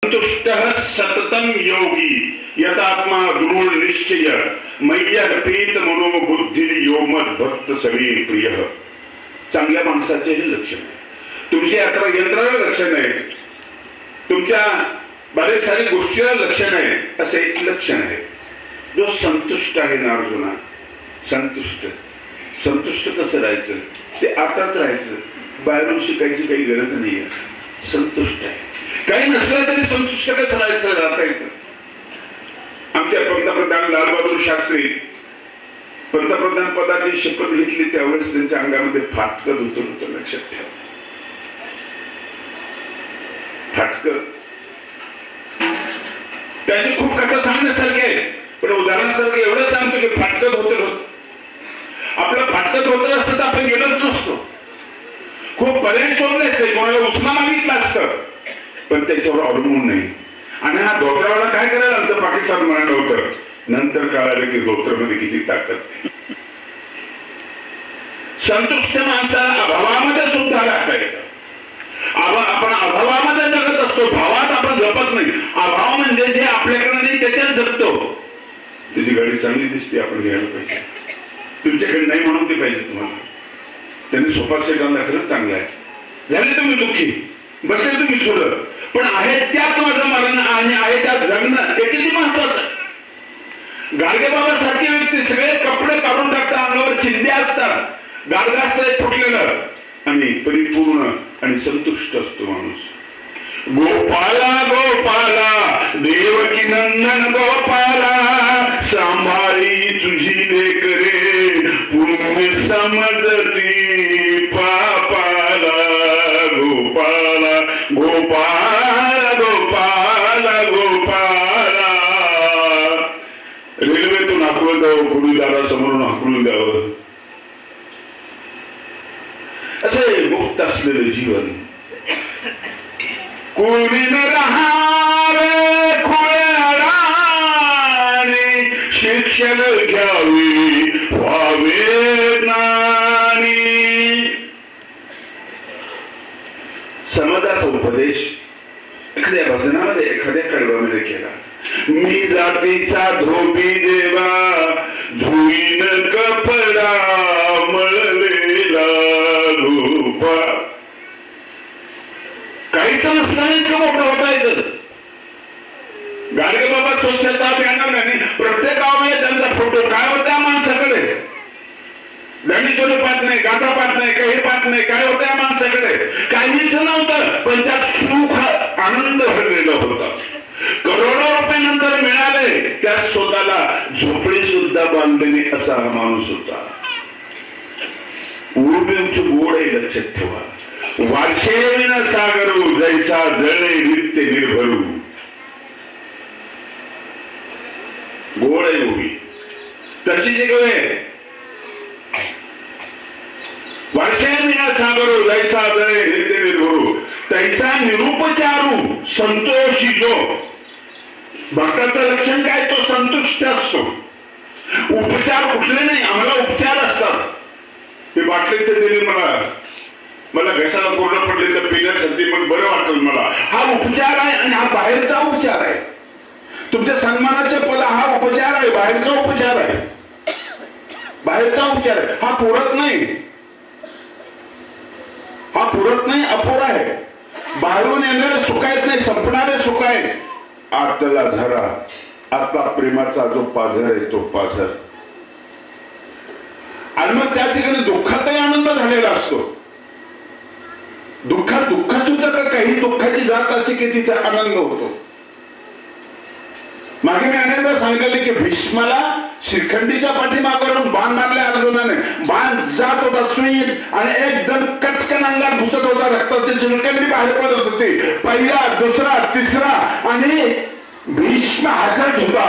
संतुष्टः सततं योगी यतात्मा दृढ निश्चय मय्यर्पित मनोबुद्धी योमद भक्त सवे प्रिय. चांगल्या माणसाचे हे लक्षण आहे. तुमच्या यंत्राला लक्षण आहे, तुमच्या बरेच सारी गोष्टीला लक्षण आहे. असे एक लक्षण आहे जो संतुष्ट आहे ना अर्जुना. संतुष्ट कसं राहायचं ते आताच राहायचं, बाहेरून शिकायची काही गरज नाही आहे. संतुष्ट आहे, काही नसलं तरी संतुष्ट कसं राहायचं राहता येतं. आमच्या पंतप्रधान लालबहादूर शास्त्री पंतप्रधान पदाची शपथ घेतली त्यावेळेस त्यांच्या अंगामध्ये फाटकं होतं. लक्षात ठेवा, फाटकं. त्याची खूप कथा सांगण्यासारखी आहे, पण उदाहरणासारखं एवढं सांगतो की फाटकत होत. आपलं फाटकत होत असतं तर आपण गेलोच नसतो. खूप पर्याय शोधले असते, कोणाला उष्मा मागितलं असतं, पण त्याच्यावर अवलंबून नाही. आणि हा धोत्रावाला काय करायला आमचं पाकिस्तान म्हणालं होतं. नंतर कळालं की धोत्रमध्ये किती ताकद. संतुष्ट माणसाला अभावामध्ये सुद्धा राहता येतं. आपण अभावामध्ये जगत असतो, भावात आपण जपत नाही. अभाव म्हणजे जे आपल्याकडे नाही त्याच्यात जगतो. तुझी गाडी चांगली दिसते, आपण घ्यायला पाहिजे. तुमच्याकडे नाही म्हणून ते पाहिजे तुम्हाला. त्यांनी सोफा सेट आणला, खरंच चांगला आहे. झाले तुम्ही दुःखी, बसले तुम्ही सोडत, पण आहे त्यात माझं मरण आणि आहे त्यात जगणं हे किती महत्वाचं. गाडगे बाबा सारखे व्यक्ती सगळे कपडे काढून टाकतात, अंगावर चिंध्या असतात, गाडगा असतात फुटलेलं, आणि परिपूर्ण आणि संतुष्ट असतो माणूस. गोपाला गोपाला देवकी नंदन गोपाला सांभाळी तुझी लेकरे पुण्य समजती पापाला. गोपाला गोपाला गोपाला गोपाला. रेल्वेतून हाकलून द्यावं, गुरुदारासमोरून हाकलून द्यावं, असे मुक्त असलेले जीवन. कोणी न राहावे खोळ्याने शिक्षण घ्यावे व्हावे ज्ञानी. समदाचा उपदेश एखाद्या भजनामध्ये एखाद्या कडव्यामध्ये केला. मी जातीचा धोबी देवा धुईन कपडा मळलेला रूपा. काहीच नसताना इतकं मोठं होता येतं. गाडगे बाबा स्वच्छता अभियानाने प्रत्येक गावामध्ये त्यांचा फोटो. काय होत्या माणसाकडे दंडीचोरी पाहत नाही, गाथा पाहत नाही, काही पाहत नाही. काय होत्या माणसाकडे काहीच नव्हतं, पण त्यात सुख आनंद भरलेला होता. करोडो रुपये नंतर मिळाले, त्यात स्वतःला झोपडी सुद्धा बांधलेली असा हा माणूस होता. उर्मिंच गोड आहे, लक्षात ठेवा. वाशेविन सागरू जैसा जळे नित्य निर्भरू. गोड आहे उभी तशी जी गवे. वाशेविन सागरू जैसा जळे नित्य निर्भरू तैसा निरुपचारू संतोषी जो. भक्ताचं लक्षण काय, तो संतुष्ट असतो. उपचार कुठले नाही, आम्हाला उपचार असतात. ते बाटले ते दिले मला घशाला कोरडं पडले तर पिण्यासाठी पण बरं वाटेल मला. हा उपचार आहे आणि हा बाहेरचा उपचार आहे. तुमच्या सन्मानाचे पद हा उपचार आहे, बाहेरचा उपचार आहे. बाहेरचा उपचार आहे, हा पुरत नाही. हा पुरत नाही, अपुरा आहे. बाहेरून येणारे सुख आहेत नाही, संपणारे सुख आहेत. आतला झरा, आतला प्रेमाचा जो पाझर आहे तो पाझर. आणि मग त्या ठिकाणी दुःखातही आनंद झालेला असतो. दुःखात सुद्धा काही दुःखाची जात असे की तिथे आनंद होतो. मागे मी अनेकदा सांगितले की भीष्माला श्रीखंडीच्या पाठीमागून बाण मारले अर्जुनाने. बाण जात होता सुई आणि एकदम कचकन अंगात घुसत होता. रक्ताची झिलकंडी बाहेर पडत होती. पहिला, दुसरा, तिसरा आणि भीष्म हसत होता.